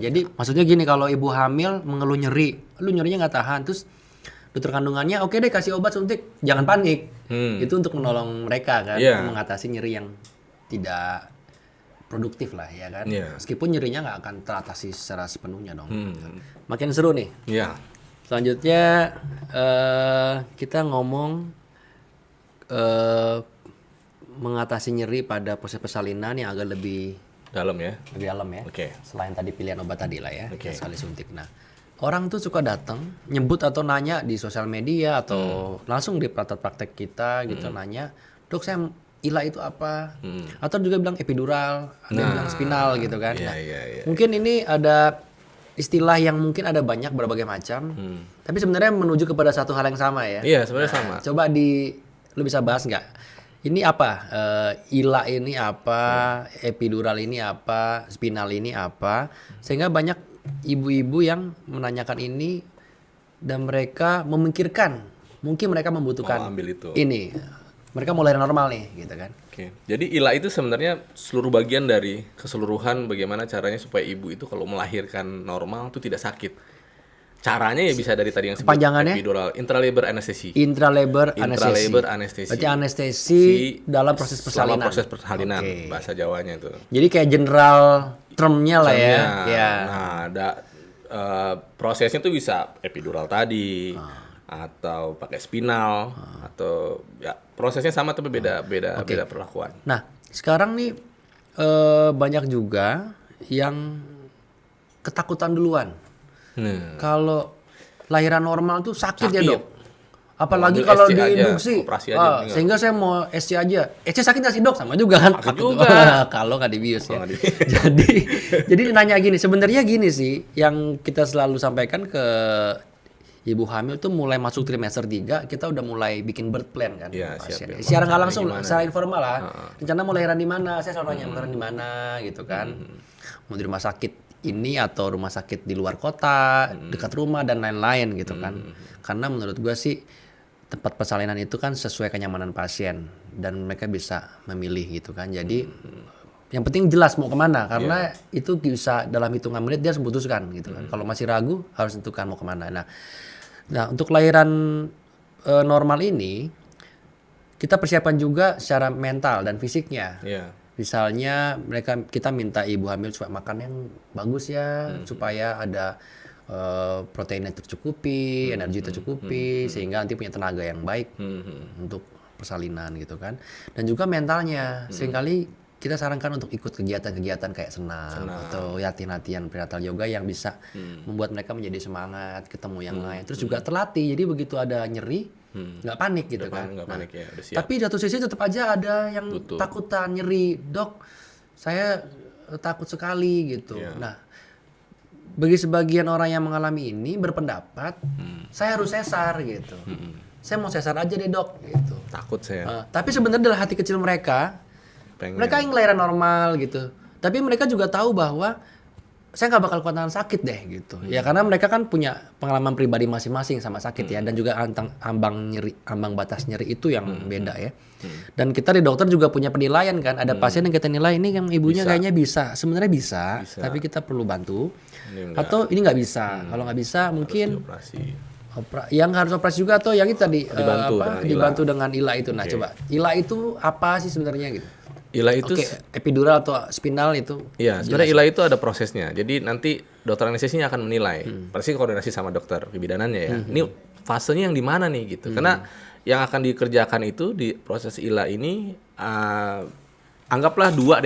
Jadi maksudnya gini, kalau ibu hamil mengeluh nyeri, lu nyerinya nggak tahan, terus dokter kandungannya oke deh kasih obat suntik, jangan panik. Itu untuk menolong mereka kan, mengatasi nyeri yang tidak produktif lah ya kan. Meskipun nyerinya nggak akan teratasi secara sepenuhnya dong. Makin seru nih. Selanjutnya kita ngomong mengatasi nyeri pada proses persalinan yang agak lebih dalam ya. Lebih dalam ya. Selain tadi pilihan obat tadi lah ya, sekali suntik. Nah, orang tuh suka datang nyebut atau nanya di sosial media atau langsung di praktek kita gitu nanya, "Dok, saya ILA itu apa?" Atau juga bilang epidural, ada yang bilang spinal gitu kan. Mungkin ini ada istilah yang mungkin ada banyak berbagai macam, tapi sebenarnya menuju kepada satu hal yang sama ya. Iya, sebenarnya sama. Coba lu bisa bahas nggak? Ini apa? ILA ini apa? Epidural ini apa? Spinal ini apa? Sehingga banyak ibu-ibu yang menanyakan ini dan mereka memikirkan mungkin mereka membutuhkan ambil itu. Ini. Mereka mau lahir normal nih, gitu kan? Jadi ILA itu sebenarnya seluruh bagian dari keseluruhan bagaimana caranya supaya ibu itu kalau melahirkan normal itu tidak sakit. Caranya ya bisa dari tadi yang sebut epidural, intralabor anestesi. Intralabor anestesi. Berarti anestesi dalam proses persalinan. Selama proses persalinan, bahasa Jawanya itu. Jadi kayak general termnya lah ya. Nah, ada prosesnya tuh bisa epidural tadi atau pakai spinal atau ya prosesnya sama tapi beda perlakuan. Nah, sekarang nih banyak juga yang ketakutan duluan. Kalau lahiran normal tuh sakit ya dok, apalagi kalau diinduksi, sehingga saya mau SC aja. SC sakit nggak sih dok? Sama juga kan? Sakit juga. Kalau nggak dibius ya. jadi nanya gini, sebenarnya gini sih, yang kita selalu sampaikan ke ibu hamil tuh mulai masuk trimester 3 kita udah mulai bikin birth plan kan. Secara nggak langsung, secara informal lah. Rencana mau lahiran di mana? Saya selalu nanya mau lahiran di mana gitu kan. Mau di rumah sakit ini atau rumah sakit di luar kota, dekat rumah dan lain-lain gitu kan. Karena menurut gue sih tempat persalinan itu kan sesuai kenyamanan pasien dan mereka bisa memilih gitu kan. Jadi yang penting jelas mau kemana karena itu bisa dalam hitungan menit dia harus memutuskan gitu kan. Kalau masih ragu harus tentukan mau kemana. Nah untuk lahiran normal ini kita persiapan juga secara mental dan fisiknya. Misalnya kita minta ibu hamil supaya makan yang bagus ya, supaya ada proteinnya tercukupi, energi tercukupi, sehingga nanti punya tenaga yang baik untuk persalinan gitu kan. Dan juga mentalnya, seringkali kita sarankan untuk ikut kegiatan-kegiatan kayak senam atau latihan-latihan prenatal yoga yang bisa membuat mereka menjadi semangat, ketemu yang lain. Terus juga terlatih, jadi begitu ada nyeri nggak panik gitu kan. Panik, ya, udah siap. Tapi di satu sisi tetap aja ada yang takutan nyeri, dok saya takut sekali gitu. Nah bagi sebagian orang yang mengalami ini berpendapat saya harus sesar gitu. Saya mau sesar aja deh dok gitu. Takut saya. Tapi sebenarnya dalam hati kecil mereka mereka ingin lahiran normal gitu. Tapi mereka juga tahu bahwa saya nggak bakal kuat nahan sakit deh gitu. Ya karena mereka kan punya pengalaman pribadi masing-masing sama sakit ya, dan juga ambang batas nyeri itu yang beda ya. Dan kita di dokter juga punya penilaian kan. Ada pasien yang kita nilai ini yang ibunya kayaknya bisa, sebenarnya bisa, tapi kita perlu bantu. Atau ini nggak bisa. Kalau nggak bisa mungkin yang harus operasi juga atau yang itu tadi dibantu dengan ILA itu. Nah coba ILA itu apa sih sebenarnya gitu? ILA itu epidural atau spinal itu? Iya, sebenarnya ILA itu ada prosesnya. Jadi nanti dokter anestesinya akan menilai. Pasti koordinasi sama dokter kebidanannya ya. Ini fasenya yang di mana nih gitu. Karena yang akan dikerjakan itu di proses ILA ini anggaplah dua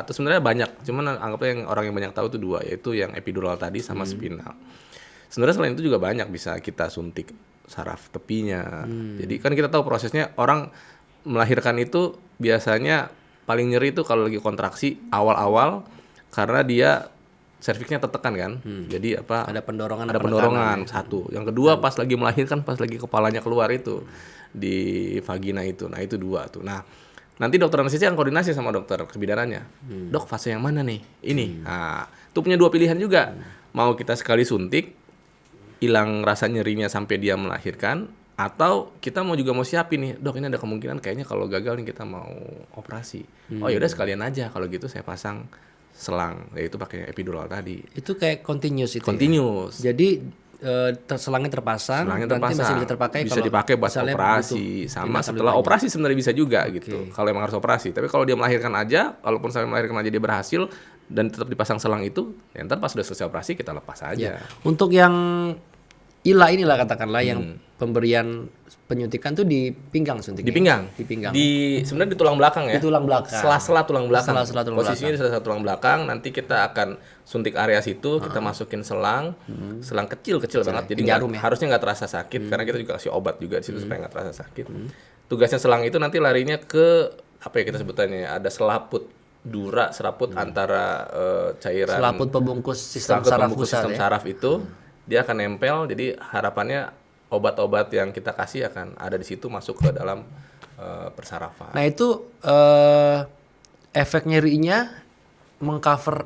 atau sebenarnya banyak. Cuman anggaplah yang orang yang banyak tahu itu dua, yaitu yang epidural tadi sama spinal. Sebenarnya selain itu juga banyak bisa kita suntik saraf tepinya. Jadi kan kita tahu prosesnya orang melahirkan itu biasanya paling nyeri itu kalau lagi kontraksi awal-awal karena dia serviksnya tertekan kan. Jadi ada pendorongan satu. Yang kedua pas lagi melahirkan, pas lagi kepalanya keluar itu di vagina itu. Nah, itu dua tuh. Nah, nanti dokter anestesi akan koordinasi sama dokter kebidanannya. Dok, fase yang mana nih? Ini. Nah, itu punya dua pilihan juga. Mau kita sekali suntik hilang rasa nyerinya sampai dia melahirkan, atau kita mau siapin nih, dok ini ada kemungkinan kayaknya kalau gagal nih kita mau operasi. Oh yaudah sekalian aja kalau gitu saya pasang selang, yaitu pakai epidural tadi. Itu kayak continuous itu. Ya? Continuous. Jadi selangnya terpasang, Selangnya nanti masih bisa terpakai. Bisa kalau dipakai buat misalnya operasi, butuh sama tindakan setelah lebih operasi sebenarnya bisa juga gitu. Kalau emang harus operasi, tapi kalau dia melahirkan aja, kalaupun sampai melahirkan aja dia berhasil dan tetap dipasang selang itu, ya ntar pas sudah selesai operasi kita lepas aja. Untuk yang ILA inilah katakanlah yang pemberian penyuntikan tuh di pinggang suntiknya. Di pinggang. Di pinggang. Sebenarnya di tulang belakang ya. Di tulang belakang. Sela-sela tulang belakang. Sela-sela tulang Posisinya di sela-sela tulang belakang. Nanti kita akan suntik area situ, kita masukin selang, selang kecil-kecil banget. Jadi jarum ya? harusnya nggak terasa sakit karena kita juga kasih obat juga di situ supaya nggak terasa sakit. Tugasnya selang itu nanti larinya ke apa ya kita sebutannya? Ada selaput dura, selaput antara cairan Selaput pembungkus sistem selaput saraf pembungkus pusat sistem ya. saraf itu dia akan nempel. Jadi harapannya obat-obat yang kita kasih akan ada di situ masuk ke dalam persarafan. Nah itu efek nyerinya mengcover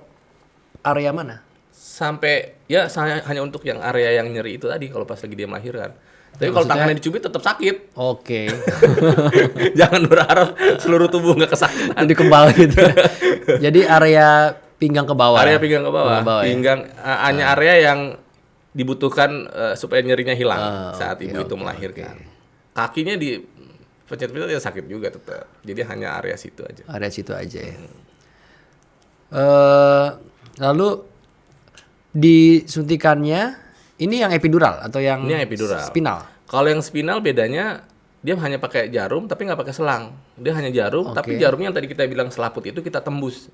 area mana? Sampai ya hanya untuk yang area yang nyeri itu tadi kalau pas lagi dia melahirkan. Tapi kalau tangannya dicubit tetap sakit. Oke. Jangan berharap seluruh tubuh nggak kesakitan. Jadi kebal gitu. Jadi area pinggang ke bawah. Area pinggang ke bawah. Ya? Pinggang hanya area yang dibutuhkan supaya nyerinya hilang saat ibu itu melahirkan. Kakinya di pencet-pencet ya sakit juga tetap. Jadi hanya area situ aja. Area situ aja ya. Lalu disuntikannya ini yang epidural atau yang Ini yang epidural. spinal? Kalau yang spinal bedanya dia hanya pakai jarum tapi nggak pakai selang. Dia hanya jarum, tapi jarumnya yang tadi kita bilang selaput itu kita tembus.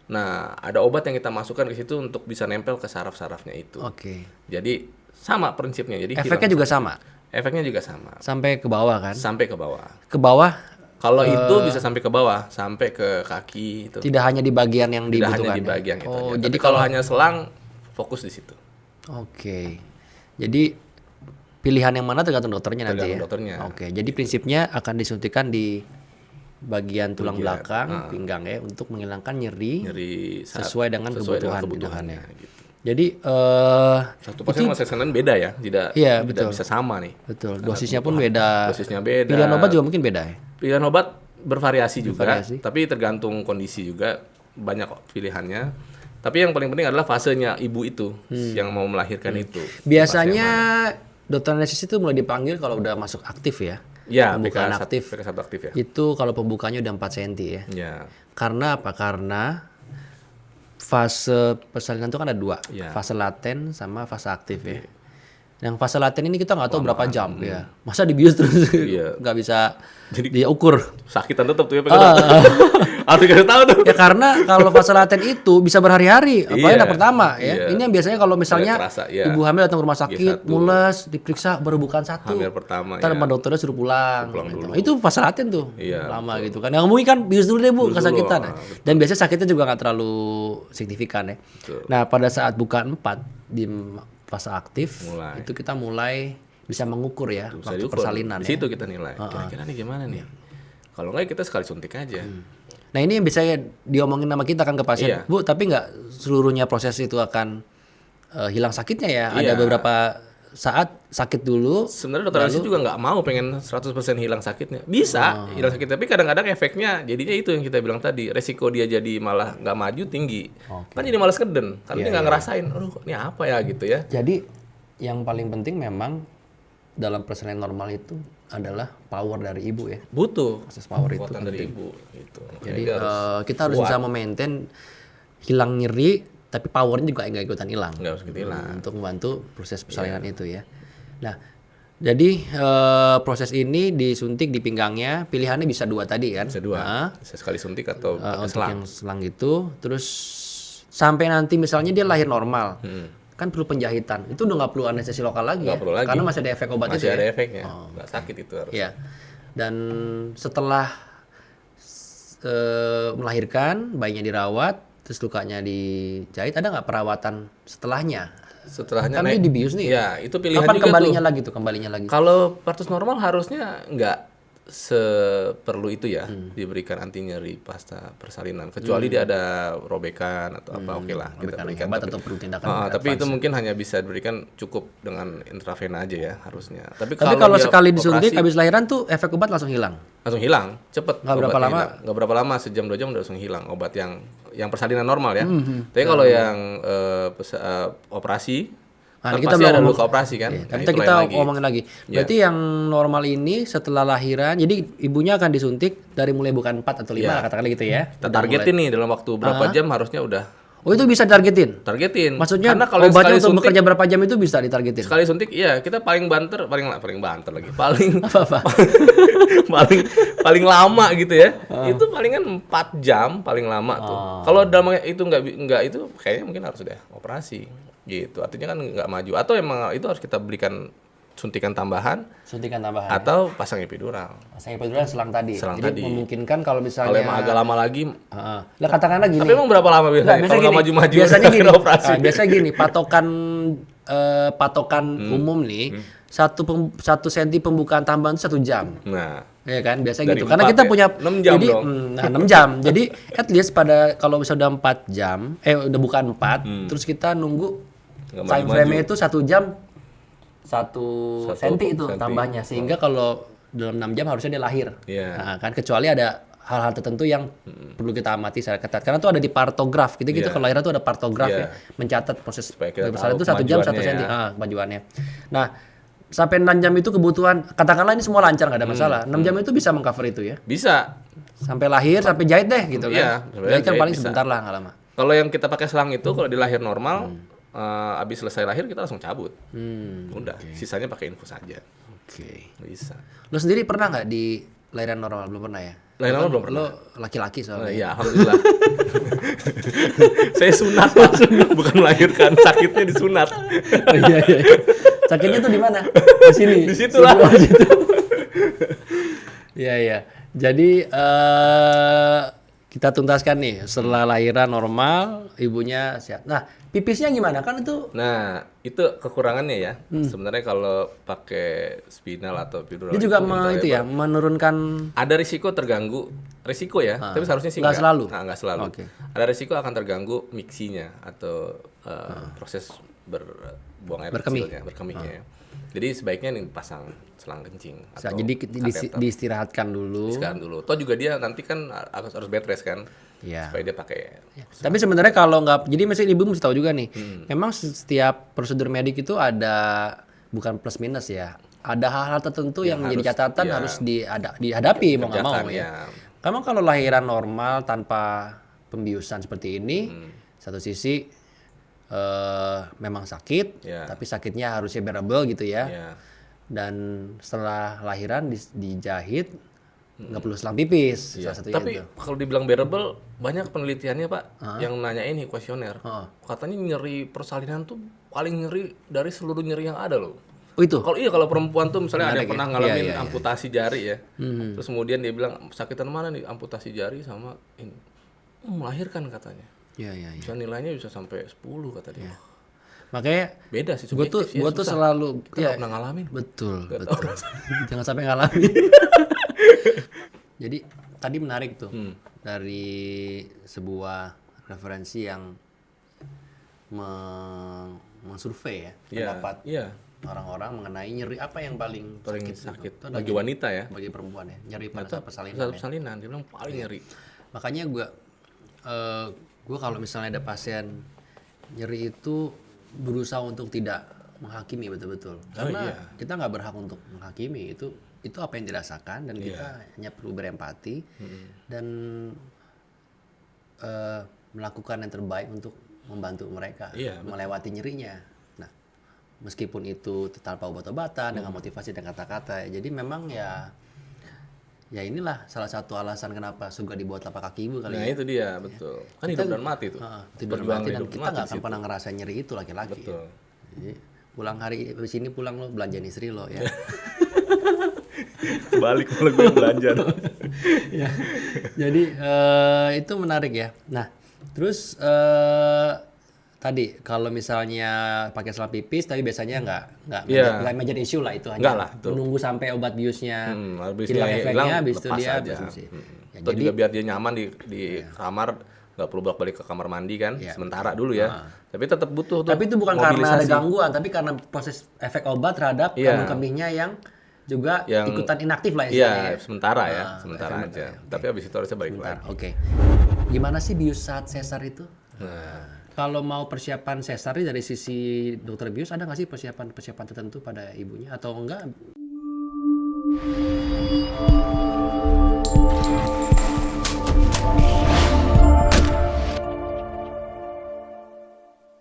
Nah, ada obat yang kita masukkan ke situ untuk bisa nempel ke saraf-sarafnya itu. Oke. Jadi sama prinsipnya. Jadi Efeknya juga sama. Efeknya juga sama. Sampai ke bawah kan? Sampai ke bawah. Ke bawah Kalau itu bisa sampai ke bawah, sampai ke kaki itu. tidak hanya di bagian yang Tidak dibutuhkan. hanya di bagian itu. Oh, aja. jadi Tapi kalau hanya selang, fokus di situ. Oke. Jadi pilihan yang mana tergantung dokternya nanti ya. Tergantung dokternya. Oke. Jadi prinsipnya akan disuntikan di bagian tulang belakang, pinggang ya, untuk menghilangkan nyeri sesuai dengan kebutuhan kebutuhannya. Gitu. Jadi Satu pasien sama seksen beda ya, tidak bisa sama nih. betul. Dosisnya pun beda. Dosisnya beda. Pilihan obat juga mungkin beda ya. Pilihan obat bervariasi juga, tapi tergantung kondisi juga, banyak pilihannya. Tapi yang paling penting adalah fasenya ibu itu yang mau melahirkan itu. Biasanya dokter anestesis itu mulai dipanggil kalau udah masuk aktif ya. Ya, pembukaan PK1 aktif. PK1 aktif ya. Itu kalau pembukanya udah 4 cm ya. Ya. Karena apa? Karena fase persalinan itu kan ada dua, fase laten sama fase aktif ya. Yang fase laten ini kita nggak tahu berapa jam ya. Masa dibius terus nggak bisa diukur. Sakitan tetap tuh ya. Harus dikasih tahu tuh. Ya karena kalau fase laten itu bisa berhari-hari. Apalagi anak pertama ya. Ini yang biasanya kalau misalnya ibu hamil datang ke rumah sakit, mules, diperiksa baru bukan 1. Hamil pertama. Ntar sama dokternya suruh pulang dulu. Itu fase laten tuh. Lama gitu kan. Yang mungkin kan bius dulu deh Bu, kesakitan. Dan biasanya sakitnya juga nggak terlalu signifikan ya. Nah, pada saat bukaan 4 di fase aktif itu kita mulai bisa mengukur ya waktu persalinan. Di situ kita nilai. Kira-kira nih gimana nih? Kalau nggak kita sekali suntik aja. Nah ini yang biasanya diomongin sama kita kan ke pasien, Bu, tapi nggak seluruhnya proses itu akan hilang sakitnya ya. Ada beberapa saat sakit dulu. Sebenarnya dokter anestesis juga nggak mau pengen 100% hilang sakitnya. Bisa hilang sakit, tapi kadang-kadang efeknya jadinya itu yang kita bilang tadi, resiko dia jadi malah nggak maju tinggi. Kan jadi malas keden, karena dia nggak ngerasain, aduh ini apa ya gitu ya. Jadi yang paling penting memang dalam persalinan normal itu adalah power dari ibu ya. Butuh proses power itu kekuatan dari ibu gitu. Jadi kita harus bisa memaintain hilang nyeri tapi powernya juga nggak ikutan hilang. Nggak harus gitu hilang. Untuk membantu proses persalinan itu ya. Nah, jadi proses ini disuntik di pinggangnya, pilihannya bisa 2 tadi kan? Bisa 2. Bisa sekali suntik atau pakai untuk selang. yang selang itu, terus sampai nanti misalnya dia lahir normal. Kan perlu penjahitan. Itu udah nggak perlu anestesi lokal lagi ya. Perlu lagi. Karena masih ada efek obat masih itu ada ya. efeknya. Nggak sakit itu harus. Iya. Dan setelah melahirkan, bayinya dirawat, terus lukanya dijahit, ada nggak perawatan setelahnya? Setelahnya Kan dia dibius nih. Ya, itu pilihan Kapan juga kembalinya tuh. lagi tuh? Kembalinya lagi. Kalau partus normal harusnya nggak seperlu itu ya diberikan anti nyeri pasca persalinan, kecuali dia ada robekan atau apa, oke lah kita berikan. Atau perlu tindakan tapi itu mungkin hanya bisa diberikan cukup dengan intravena aja ya harusnya. Tapi kalau sekali disuntik habis lahiran tuh efek obat langsung hilang. Langsung hilang, cepet. Nggak berapa lama? Nggak berapa lama, sejam 2 jam udah langsung hilang obat yang yang persalinan normal ya. Tapi kalau yang operasi, Nah, kan kita pasti belum ada ngomong- luka operasi kan. Iya, Nah, tapi itu kita lain lagi. ngomongin lagi. Berarti yang normal ini setelah lahiran, jadi ibunya akan disuntik dari mulai bukan 4 atau 5 Iya. katakanlah gitu ya. Kita targetin nih dalam waktu berapa jam harusnya udah Oh, itu bisa targetin. targetin. Maksudnya Karena kalau obatnya sekali untuk suntik, bekerja berapa jam itu bisa ditargetin. sekali suntik, iya kita paling banter lagi. Apa-apa. paling paling lama gitu ya. Itu palingan 4 jam paling lama tuh. Kalau dalam itu nggak itu kayaknya mungkin harus udah operasi gitu. Artinya kan nggak maju atau emang itu harus kita belikan suntikan tambahan Suntikan tambahan. atau pasang epidural. Saya epidural selang tadi. Selang Jadi tadi. memungkinkan kalau misalnya Kalau emang agak lama lagi, Heeh. Lah katakanlah gini. tapi emang berapa lama Nggak, biasanya? Kalau nggak maju-maju biasanya gini. operasi. Biasanya gini, patokan umum nih, satu senti pembukaan tambahan itu 1 jam. Nah, Ya kan, biasanya Dari gitu. Karena 4 kita ya? punya 6 jam jadi, dong. 6 jam. Jadi at least pada kalau misalnya udah 4 jam, udah bukan 4, terus kita nunggu Nggak time maju-maju. frame-nya itu 1 jam 1 Satu senti itu senti. tambahnya, sehingga kalau dalam 6 jam harusnya dia lahir. Iya. Nah, kan kecuali ada hal-hal tertentu yang perlu kita amati secara ketat. Karena tuh ada di partograf. Gitu Iya. kalau lahiran tuh ada partograf Iya. ya, mencatat proses Supaya kita besar tahu itu 1 jam 1 kemajuannya senti ya. kemajuannya. Nah, sampai 6 jam itu kebutuhan, katakanlah ini semua lancar nggak ada masalah. 6 jam itu bisa mengcover itu ya. bisa. Sampai lahir, sampai jahit deh gitu Iya, kan. sampai Jahit kan jahit paling bisa. sebentar lah nggak lama. Kalau yang kita pakai selang itu kalau di lahir normal, abis selesai lahir kita langsung cabut. Udah, sisanya pakai infus aja. Oke. Bisa. Lo sendiri pernah nggak di lahiran normal? Belum pernah ya? Lahiran normal belum pernah. Lo laki-laki soalnya. Iya, alhamdulillah. Saya sunat, Pak. Bukan melahirkan, sakitnya disunat. Oh, iya. Sakitnya tuh di mana? Di sini. Di situ lah. Oh, situ. Iya. Jadi kita tuntaskan nih setelah lahiran normal, ibunya sehat. Nah, pipisnya gimana? Kan itu Nah, itu kekurangannya ya. Sebenarnya kalau pakai spinal atau epidural dia juga itu itu ya menurunkan. ada risiko terganggu, risiko ya, tapi seharusnya sih Nggak selalu? Nah, nggak selalu. Oke. Ada risiko akan terganggu miksinya atau proses buang air Berkemih. kecilnya, berkemihnya. Ya. Jadi sebaiknya nih pasang selang kencing atau Jadi kateter. diistirahatkan dulu. Sekarang dulu. Toh juga dia nanti kan harus bed rest kan, Iya. supaya dia pakai. Tapi sebenarnya kalau nggak, jadi mesti ibu mesti tahu juga nih. Memang setiap prosedur medik itu ada bukan plus minus ya. Ada hal-hal tertentu yang menjadi catatan ya, harus dihadapi mau nggak mau kerjakan, ya. ya. Kamu kalau lahiran normal tanpa pembiusan seperti ini, satu sisi memang sakit, Ya. tapi sakitnya harusnya bearable gitu ya. Ya. Dan setelah lahiran dijahit, nggak perlu selang pipis. Iya. Salah satunya Tapi itu. kalau dibilang bearable, banyak penelitiannya Pak yang nanyain nih kuesioner. Katanya nyeri persalinan tuh paling nyeri dari seluruh nyeri yang ada loh. Oh itu. Kalau perempuan tuh misalnya ada Menarik yang pernah ya? ngalamin Iya. amputasi jari ya. Terus kemudian dia bilang sakitan mana nih amputasi jari sama ini. Melahirkan katanya. Iya. Bisa nilainya bisa sampai 10 kata dia. Makanya Beda sih gue tuh subjektif ya, tuh susah. selalu Kita nggak pernah ngalamin. betul. Jangan sampai ngalamin. Jadi tadi menarik tuh dari sebuah referensi yang mensurvei ya Iya. pendapat Iya. orang-orang mengenai nyeri apa yang paling Paling sakit sakit bagi wanita ya. bagi perempuan ya, nyeri pada saat persalinan Saat ya. persalinan dia bilang paling nyeri. Makanya gue kalau misalnya ada pasien nyeri itu berusaha untuk tidak menghakimi betul-betul karena kita nggak berhak untuk menghakimi itu apa yang dirasakan dan kita hanya perlu berempati dan melakukan yang terbaik untuk membantu mereka melewati nyerinya. Nah, meskipun itu tanpa obat-obatan dengan motivasi dan kata-kata, jadi memang ya inilah salah satu alasan kenapa surga dibuat telapak kaki ibu kali Nah ya. itu dia betul. Kan hidup dan mati tuh. Tidur Perjuangan mati dan hidup kita mati nggak di akan situ. pernah ngerasain nyeri itu laki-laki. Betul. Jadi, pulang hari di sini pulang lo belanjain istri lo ya. Balik kalau gue belanja. Ya. Jadi itu menarik ya. Nah, terus tadi kalau misalnya pakai selang pipis tapi biasanya nggak major issue lah itu, hanya Nggak lah, itu. menunggu sampai obat biusnya Habis hilang dia efeknya, hilang, habis itu lepas dia aja. bersih. Ya, Atau jadi juga biar dia nyaman di kamar, nggak perlu bolak-balik ke kamar mandi kan, sementara dulu ya. Tapi tetap butuh tuh. tapi itu bukan karena ada mobilisasi. gangguan, tapi karena proses efek obat terhadap kandung kemihnya yang juga yang ikutan inaktif lah iya istilahnya. sementara sementara sementara, aja. Tapi habis itu harusnya balik Bentar, lagi. oke. Gimana sih bius saat sesar itu? Kalau mau persiapan sesar nih dari sisi dokter bius ada nggak sih persiapan tertentu pada ibunya atau enggak?